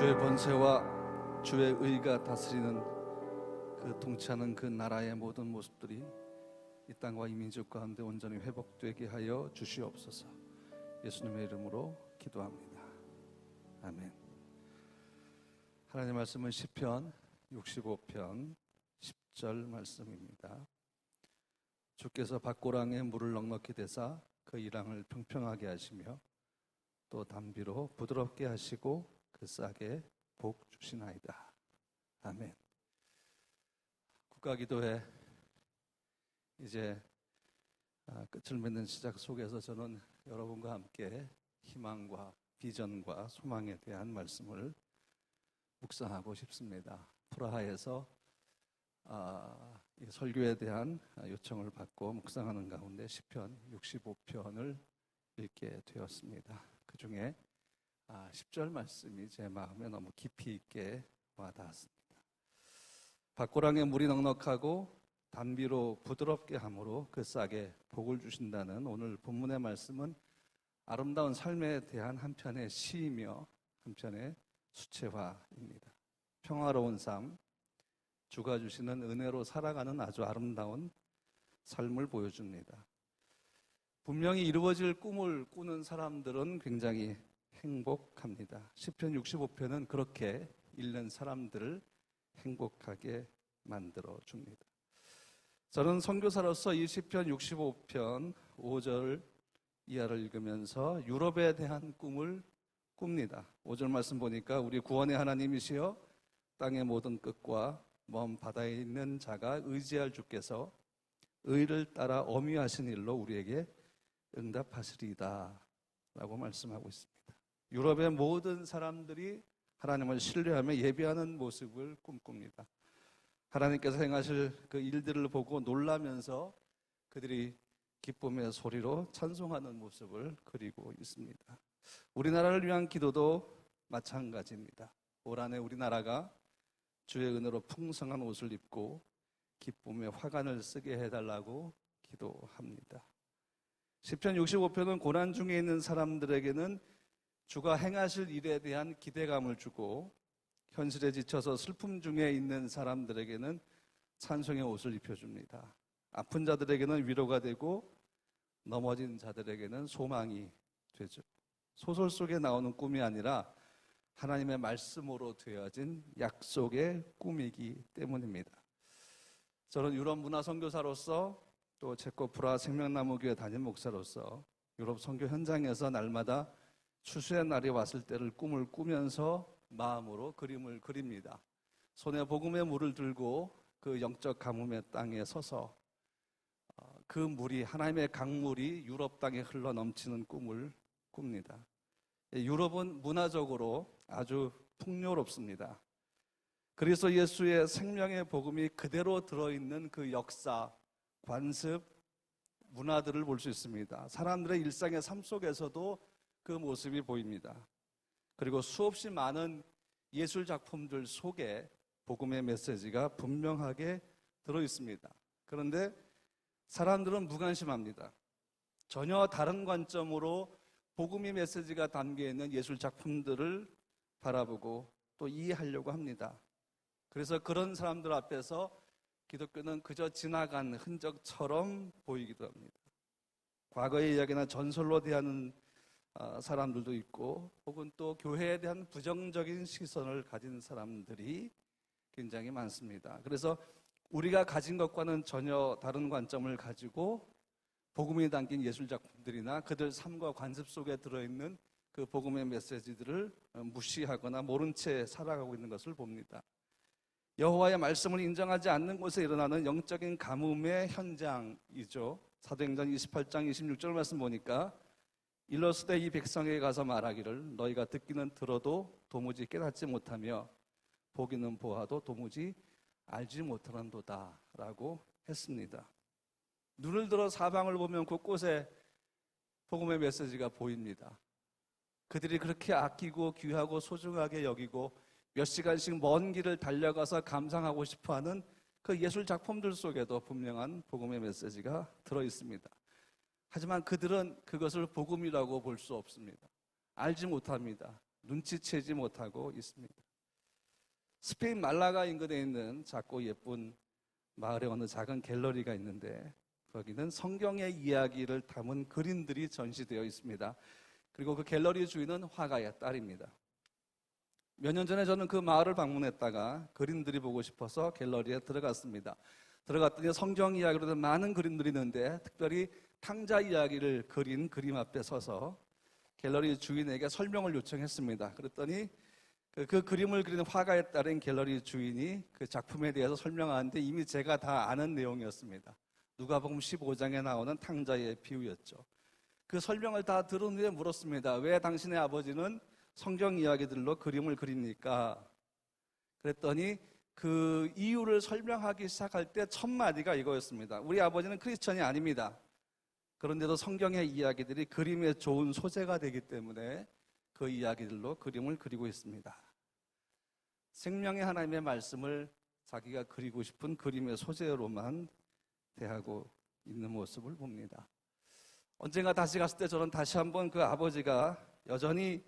주의 권세와 주의 의가 다스리는 그 통치하는 그 나라의 모든 모습들이 이 땅과 이 민족 가운데 온전히 회복되게 하여 주시옵소서. 예수님의 이름으로 기도합니다. 아멘. 하나님의 말씀은 시편 65편 10절 말씀입니다. 주께서 밭고랑에 물을 넉넉히 대사 그 이랑을 평평하게 하시며 또 담비로 부드럽게 하시고 그 싹에 복 주시나이다. 아멘. 국가기도회 이제 끝을 맺는 시작 속에서 저는 여러분과 함께 희망과 비전과 소망에 대한 말씀을 묵상하고 싶습니다. 프라하에서 이 설교에 대한 요청을 받고 묵상하는 가운데 시편 65편을 읽게 되었습니다. 그 중에 10절 말씀이 제 마음에 너무 깊이 있게 와닿았습니다. 밭고랑에 물이 넉넉하고 담비로 부드럽게 함으로 그 싹에 복을 주신다는 오늘 본문의 말씀은 아름다운 삶에 대한 한편의 시이며 한편의 수채화입니다. 평화로운 삶, 주가 주시는 은혜로 살아가는 아주 아름다운 삶을 보여줍니다. 분명히 이루어질 꿈을 꾸는 사람들은 굉장히 행복합니다. 시편 65편은 그렇게 읽는 사람들을 행복하게 만들어줍니다. 저는 선교사로서 이 시편 65편 5절 이하를 읽으면서 유럽에 대한 꿈을 꿉니다. 5절 말씀 보니까 우리 구원의 하나님이시여 땅의 모든 끝과 먼 바다에 있는 자가 의지할 주께서 의를 따라 엄위하신 일로 우리에게 응답하시리이다 라고 말씀하고 있습니다. 유럽의 모든 사람들이 하나님을 신뢰하며 예배하는 모습을 꿈꿉니다. 하나님께서 행하실 그 일들을 보고 놀라면서 그들이 기쁨의 소리로 찬송하는 모습을 그리고 있습니다. 우리나라를 위한 기도도 마찬가지입니다. 올 한해 우리나라가 주의 은혜로 풍성한 옷을 입고 기쁨의 화관을 쓰게 해달라고 기도합니다. 시편 65편은 고난 중에 있는 사람들에게는 주가 행하실 일에 대한 기대감을 주고 현실에 지쳐서 슬픔 중에 있는 사람들에게는 찬송의 옷을 입혀줍니다. 아픈 자들에게는 위로가 되고 넘어진 자들에게는 소망이 되죠. 소설 속에 나오는 꿈이 아니라 하나님의 말씀으로 되어진 약속의 꿈이기 때문입니다. 저는 유럽 문화 선교사로서 또 체코 프라하 생명나무교회 담임 목사로서 유럽 선교 현장에서 날마다 추수의 날이 왔을 때를 꿈을 꾸면서 마음으로 그림을 그립니다. 손에 복음의 물을 들고 그 영적 가뭄의 땅에 서서 그 물이 하나님의 강물이 유럽 땅에 흘러 넘치는 꿈을 꿉니다. 유럽은 문화적으로 아주 풍요롭습니다. 그리스도 예수의 생명의 복음이 그대로 들어있는 그 역사, 관습, 문화들을 볼 수 있습니다. 사람들의 일상의 삶 속에서도 그 모습이 보입니다. 그리고 수없이 많은 예술 작품들 속에 복음의 메시지가 분명하게 들어있습니다. 그런데 사람들은 무관심합니다. 전혀 다른 관점으로 복음의 메시지가 담겨있는 예술 작품들을 바라보고 또 이해하려고 합니다. 그래서 그런 사람들 앞에서 기독교는 그저 지나간 흔적처럼 보이기도 합니다. 과거의 이야기나 전설로 대하는 사람들도 있고 혹은 또 교회에 대한 부정적인 시선을 가진 사람들이 굉장히 많습니다. 그래서 우리가 가진 것과는 전혀 다른 관점을 가지고 복음이 담긴 예술작품들이나 그들 삶과 관습 속에 들어있는 그 복음의 메시지들을 무시하거나 모른 채 살아가고 있는 것을 봅니다. 여호와의 말씀을 인정하지 않는 곳에 일어나는 영적인 가뭄의 현장이죠. 사도행전 28장 26절 말씀 보니까 일러스되 이 백성에게 가서 말하기를 너희가 듣기는 들어도 도무지 깨닫지 못하며 보기는 보아도 도무지 알지 못하는도다 라고 했습니다. 눈을 들어 사방을 보면 곳곳에 복음의 메시지가 보입니다. 그들이 그렇게 아끼고 귀하고 소중하게 여기고 몇 시간씩 먼 길을 달려가서 감상하고 싶어하는 그 예술 작품들 속에도 분명한 복음의 메시지가 들어있습니다. 하지만 그들은 그것을 복음이라고 볼 수 없습니다. 알지 못합니다. 눈치채지 못하고 있습니다. 스페인 말라가 인근에 있는 작고 예쁜 마을에 어느 작은 갤러리가 있는데 거기는 성경의 이야기를 담은 그림들이 전시되어 있습니다. 그리고 그 갤러리 주인은 화가의 딸입니다. 몇 년 전에 저는 그 마을을 방문했다가 그림들이 보고 싶어서 갤러리에 들어갔습니다. 들어갔더니 성경 이야기로 된 많은 그림들이 있는데 특별히 탕자 이야기를 그린 그림 앞에 서서 갤러리 주인에게 설명을 요청했습니다. 그랬더니 그 그림을 그리는 화가에 따른 갤러리 주인이 그 작품에 대해서 설명하는데 이미 제가 다 아는 내용이었습니다. 누가복음 15장에 나오는 탕자의 비유였죠. 그 설명을 다 들은 후에 물었습니다. 왜 당신의 아버지는 성경 이야기들로 그림을 그립니까? 그랬더니 그 이유를 설명하기 시작할 때 첫 마디가 이거였습니다. 우리 아버지는 크리스천이 아닙니다. 그런데도 성경의 이야기들이 그림에 좋은 소재가 되기 때문에 그 이야기들로 그림을 그리고 있습니다. 생명의 하나님의 말씀을 자기가 그리고 싶은 그림의 소재로만 대하고 있는 모습을 봅니다. 언젠가 다시 갔을 때 저는 다시 한번 그 아버지가 여전히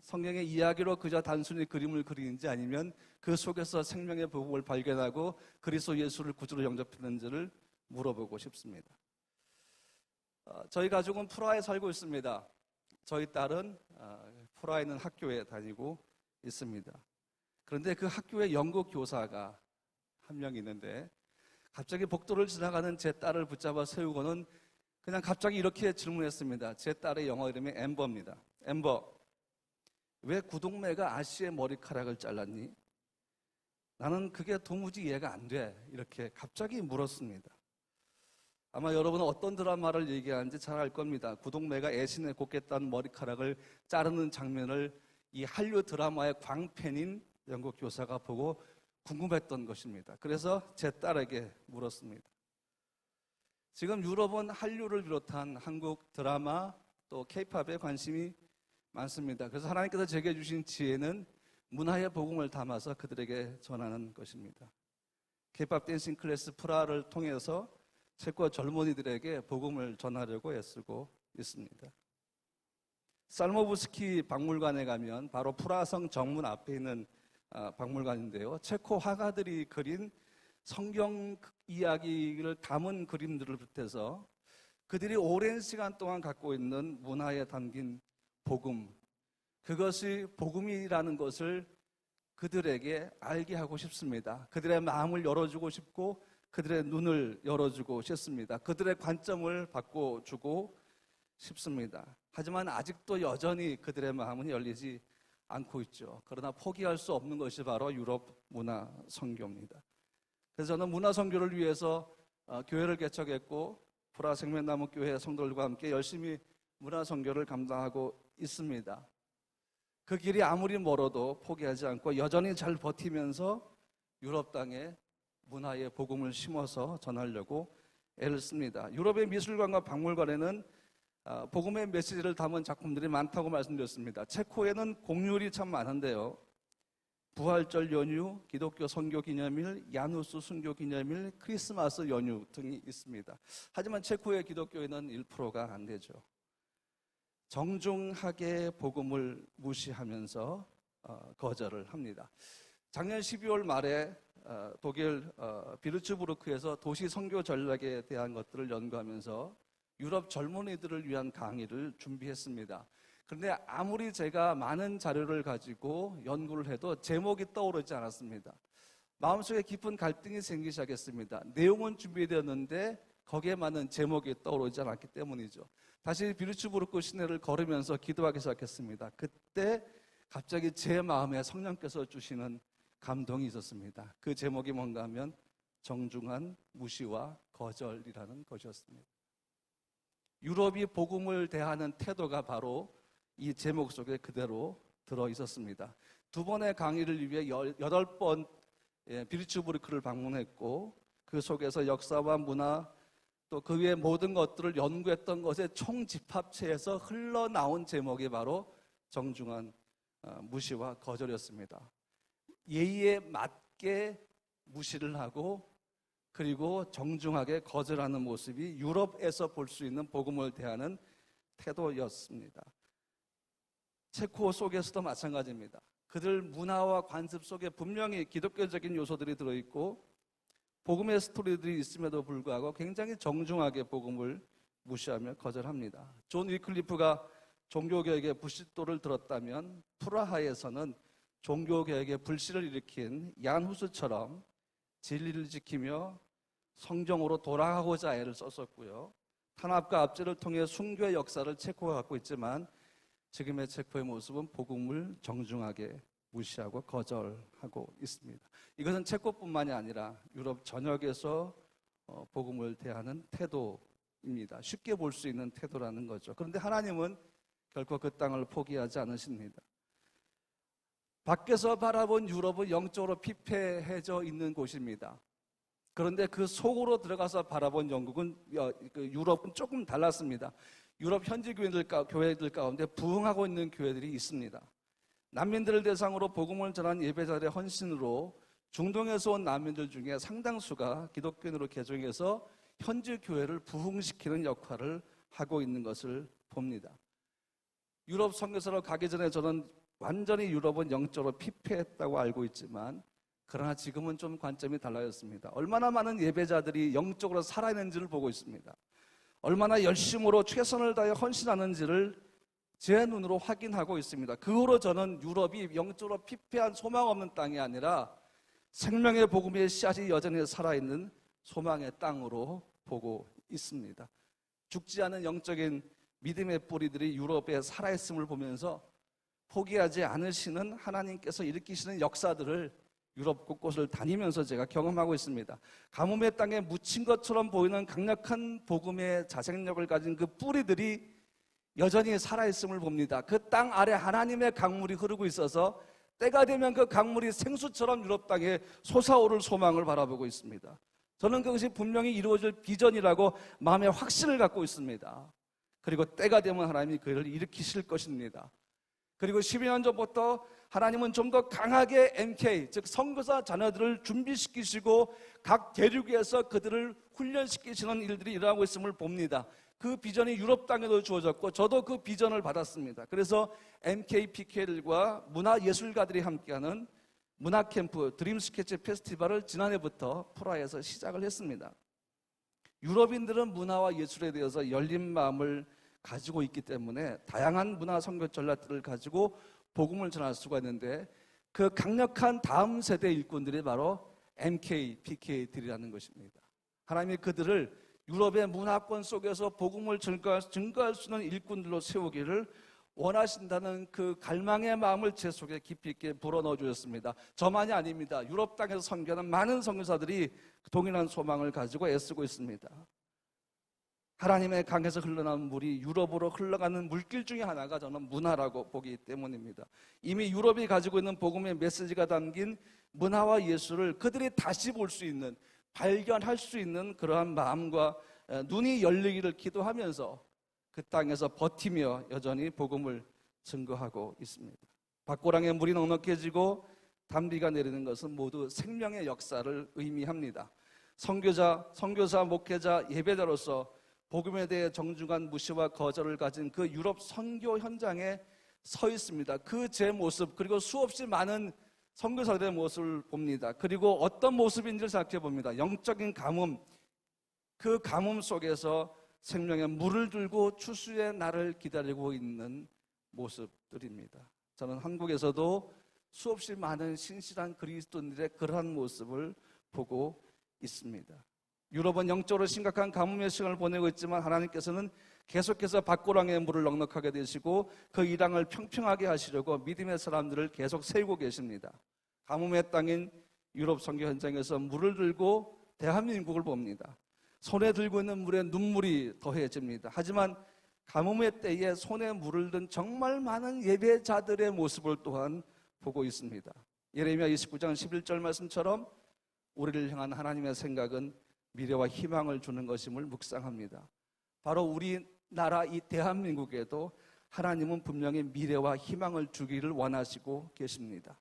성경의 이야기로 그저 단순히 그림을 그리는지 아니면 그 속에서 생명의 복음을 발견하고 그리스도 예수를 구주로 영접했는지를 물어보고 싶습니다. 저희 가족은 프라하에 살고 있습니다. 저희 딸은 프라하에 있는 학교에 다니고 있습니다. 그런데 그 학교에 영국 교사가 한 명 있는데 갑자기 복도를 지나가는 제 딸을 붙잡아 세우고는 그냥 갑자기 이렇게 질문했습니다. 제 딸의 영어 이름이 엠버입니다. 엠버, 왜 구동매가 아씨의 머리카락을 잘랐니? 나는 그게 도무지 이해가 안 돼. 이렇게 갑자기 물었습니다. 아마 여러분은 어떤 드라마를 얘기하는지 잘 알 겁니다. 구동매가 애신의 곱게 딴 머리카락을 자르는 장면을 이 한류 드라마의 광팬인 영국 교사가 보고 궁금했던 것입니다. 그래서 제 딸에게 물었습니다. 지금 유럽은 한류를 비롯한 한국 드라마 또 K-팝에 관심이 많습니다. 그래서 하나님께서 제게 주신 지혜는 문화의 복음을 담아서 그들에게 전하는 것입니다. K-팝 댄싱 클래스 프라를 통해서 체코 젊은이들에게 복음을 전하려고 애쓰고 있습니다. 살모브스키 박물관에 가면 바로 프라성 정문 앞에 있는 박물관인데요. 체코 화가들이 그린 성경 이야기를 담은 그림들을 비롯해서 그들이 오랜 시간 동안 갖고 있는 문화에 담긴 복음, 그것이 복음이라는 것을 그들에게 알게 하고 싶습니다. 그들의 마음을 열어주고 싶고 그들의 눈을 열어주고 싶습니다. 그들의 관점을 바꿔주고 싶습니다. 하지만 아직도 여전히 그들의 마음은 열리지 않고 있죠. 그러나 포기할 수 없는 것이 바로 유럽 문화 선교입니다. 그래서 저는 문화 선교를 위해서 교회를 개척했고 프라하 생명나무 교회 성도들과 함께 열심히 문화 선교를 감당하고 있습니다. 그 길이 아무리 멀어도 포기하지 않고 여전히 잘 버티면서 유럽 땅에 문화의 복음을 심어서 전하려고 애를 씁니다. 유럽의 미술관과 박물관에는 복음의 메시지를 담은 작품들이 많다고 말씀드렸습니다. 체코에는 공휴일이 참 많은데요. 부활절 연휴, 기독교 선교 기념일, 야누스 순교 기념일, 크리스마스 연휴 등이 있습니다. 하지만 체코의 기독교에는 1%가 안 되죠. 정중하게 복음을 무시하면서 거절을 합니다. 작년 12월 말에 독일 비르츠부르크에서 도시 선교 전략에 대한 것들을 연구하면서 유럽 젊은이들을 위한 강의를 준비했습니다. 그런데 아무리 제가 많은 자료를 가지고 연구를 해도 제목이 떠오르지 않았습니다. 마음속에 깊은 갈등이 생기기 시작했습니다. 내용은 준비되었는데 거기에 맞는 제목이 떠오르지 않았기 때문이죠. 다시 비르츠부르크 시내를 걸으면서 기도하기 시작했습니다. 그때 갑자기 제 마음에 성령께서 주시는 감동이 있었습니다. 그 제목이 뭔가 하면 정중한 무시와 거절이라는 것이었습니다. 유럽이 복음을 대하는 태도가 바로 이 제목 속에 그대로 들어 있었습니다. 두 번의 강의를 위해 8번 비르츠부르크를 방문했고 그 속에서 역사와 문화 또 그 외의 모든 것들을 연구했던 것의 총집합체에서 흘러나온 제목이 바로 정중한 무시와 거절이었습니다. 예의에 맞게 무시를 하고 그리고 정중하게 거절하는 모습이 유럽에서 볼 수 있는 복음을 대하는 태도였습니다. 체코 속에서도 마찬가지입니다. 그들 문화와 관습 속에 분명히 기독교적인 요소들이 들어있고 복음의 스토리들이 있음에도 불구하고 굉장히 정중하게 복음을 무시하며 거절합니다. 존 위클리프가 종교개혁의 불씨도를 들었다면 프라하에서는 종교개혁의 불씨를 일으킨 얀 후스처럼 진리를 지키며 성경으로 돌아가고자 애를 썼었고요. 탄압과 압제를 통해 순교의 역사를 체코가 갖고 있지만 지금의 체코의 모습은 복음을 정중하게 무시하고 거절하고 있습니다. 이것은 체코뿐만이 아니라 유럽 전역에서 복음을 대하는 태도입니다. 쉽게 볼 수 있는 태도라는 거죠. 그런데 하나님은 결코 그 땅을 포기하지 않으십니다. 밖에서 바라본 유럽은 영적으로 피폐해져 있는 곳입니다. 그런데 그 속으로 들어가서 바라본 유럽은 조금 달랐습니다. 유럽 현지 교회들 가운데 부흥하고 있는 교회들이 있습니다. 난민들을 대상으로 복음을 전한 예배자들의 헌신으로 중동에서 온 난민들 중에 상당수가 기독교인으로 개종해서 현지 교회를 부흥시키는 역할을 하고 있는 것을 봅니다. 유럽 선교사로 가기 전에 저는 완전히 유럽은 영적으로 피폐했다고 알고 있지만 그러나 지금은 좀 관점이 달라졌습니다. 얼마나 많은 예배자들이 영적으로 살아있는지를 보고 있습니다. 얼마나 열심으로 최선을 다해 헌신하는지를 제 눈으로 확인하고 있습니다. 그 후로 저는 유럽이 영적으로 피폐한 소망 없는 땅이 아니라 생명의 복음의 씨앗이 여전히 살아있는 소망의 땅으로 보고 있습니다. 죽지 않은 영적인 믿음의 뿌리들이 유럽에 살아있음을 보면서 포기하지 않으시는 하나님께서 일으키시는 역사들을 유럽 곳곳을 다니면서 제가 경험하고 있습니다. 가뭄의 땅에 묻힌 것처럼 보이는 강력한 복음의 자생력을 가진 그 뿌리들이 여전히 살아있음을 봅니다. 그 땅 아래 하나님의 강물이 흐르고 있어서 때가 되면 그 강물이 생수처럼 유럽 땅에 솟아오를 소망을 바라보고 있습니다. 저는 그것이 분명히 이루어질 비전이라고 마음의 확신을 갖고 있습니다. 그리고 때가 되면 하나님이 그를 일으키실 것입니다. 그리고 12년 전부터 하나님은 좀 더 강하게 MK, 즉 선교사 자녀들을 준비시키시고 각 대륙에서 그들을 훈련시키시는 일들이 일어나고 있음을 봅니다. 그 비전이 유럽 땅에도 주어졌고 저도 그 비전을 받았습니다. 그래서 MK, PK들과 문화예술가들이 함께하는 문화캠프 드림 스케치 페스티벌을 지난해부터 프라하에서 시작을 했습니다. 유럽인들은 문화와 예술에 대해서 열린 마음을 가지고 있기 때문에 다양한 문화 선교 전략들을 가지고 복음을 전할 수가 있는데 그 강력한 다음 세대 일꾼들이 바로 MK, PK들이라는 것입니다. 하나님이 그들을 유럽의 문화권 속에서 복음을 증거할 수 있는 일꾼들로 세우기를 원하신다는 그 갈망의 마음을 제 속에 깊이 있게 불어넣어 주셨습니다. 저만이 아닙니다. 유럽 땅에서 선교하는 많은 선교사들이 동일한 소망을 가지고 애쓰고 있습니다. 하나님의 강에서 흘러나온 물이 유럽으로 흘러가는 물길 중에 하나가 저는 문화라고 보기 때문입니다. 이미 유럽이 가지고 있는 복음의 메시지가 담긴 문화와 예술을 그들이 다시 볼 수 있는, 발견할 수 있는 그러한 마음과 눈이 열리기를 기도하면서 그 땅에서 버티며 여전히 복음을 증거하고 있습니다. 밭고랑에 물이 넉넉해지고 단비가 내리는 것은 모두 생명의 역사를 의미합니다. 선교사, 목회자, 예배자로서 복음에 대해 정중한 무시와 거절을 가진 그 유럽 선교 현장에 서 있습니다. 그 제 모습, 그리고 수없이 많은 선교사들의 모습을 봅니다. 그리고 어떤 모습인지를 생각해 봅니다. 영적인 가뭄, 그 가뭄 속에서 생명의 물을 들고 추수의 날을 기다리고 있는 모습들입니다. 저는 한국에서도 수없이 많은 신실한 그리스도인들의 그러한 모습을 보고 있습니다. 유럽은 영적으로 심각한 가뭄의 시간을 보내고 있지만 하나님께서는 계속해서 밭고랑에 물을 넉넉하게 되시고 그 이 땅을 평평하게 하시려고 믿음의 사람들을 계속 세우고 계십니다. 가뭄의 땅인 유럽 선교 현장에서 물을 들고 대한민국을 봅니다. 손에 들고 있는 물에 눈물이 더해집니다. 하지만 가뭄의 때에 손에 물을 든 정말 많은 예배자들의 모습을 또한 보고 있습니다. 예레미야 29장 11절 말씀처럼 우리를 향한 하나님의 생각은 미래와 희망을 주는 것임을 묵상합니다. 바로 우리나라 이 대한민국에도 하나님은 분명히 미래와 희망을 주기를 원하시고 계십니다.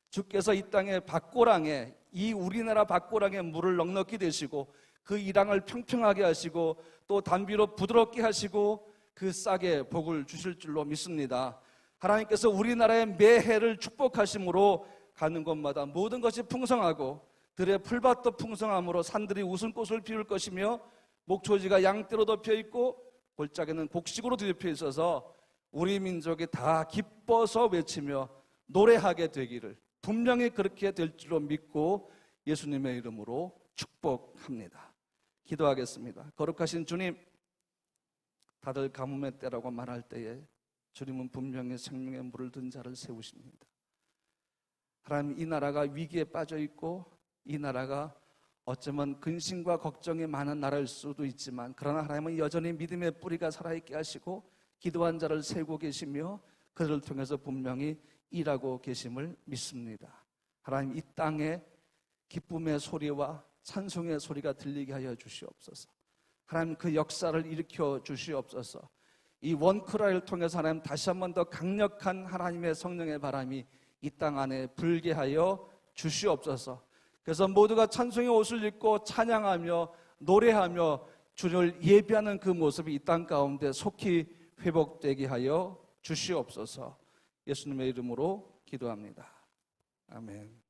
주께서 이 땅의 밭고랑에, 이 우리나라 밭고랑에 물을 넉넉히 대시고 그 이 땅을 평평하게 하시고 또 단비로 부드럽게 하시고 그 싹에 복을 주실 줄로 믿습니다. 하나님께서 우리나라의 매해를 축복하심으로 가는 곳마다 모든 것이 풍성하고 들의 풀밭도 풍성함으로 산들이 웃음꽃을 피울 것이며 목초지가 양떼로 덮여 있고 골짜기는 곡식으로 뒤덮여 있어서 우리 민족이 다 기뻐서 외치며 노래하게 되기를 분명히 그렇게 될 줄로 믿고 예수님의 이름으로 축복합니다. 기도하겠습니다. 거룩하신 주님, 다들 가뭄의 때라고 말할 때에 주님은 분명히 생명의 물을 든 자를 세우십니다. 하나님, 이 나라가 위기에 빠져 있고 이 나라가 어쩌면 근심과 걱정이 많은 나라일 수도 있지만 그러나 하나님은 여전히 믿음의 뿌리가 살아있게 하시고 기도한 자를 세우고 계시며 그들을 통해서 분명히 일하고 계심을 믿습니다. 하나님, 이 땅에 기쁨의 소리와 찬송의 소리가 들리게 하여 주시옵소서. 하나님, 그 역사를 일으켜 주시옵소서. 이 원크라이를 통해서 하나님 다시 한 번 더 강력한 하나님의 성령의 바람이 이 땅 안에 불게 하여 주시옵소서. 그래서 모두가 찬송의 옷을 입고 찬양하며 노래하며 주를 예배하는 그 모습이 이 땅 가운데 속히 회복되게 하여 주시옵소서. 예수님의 이름으로 기도합니다. 아멘.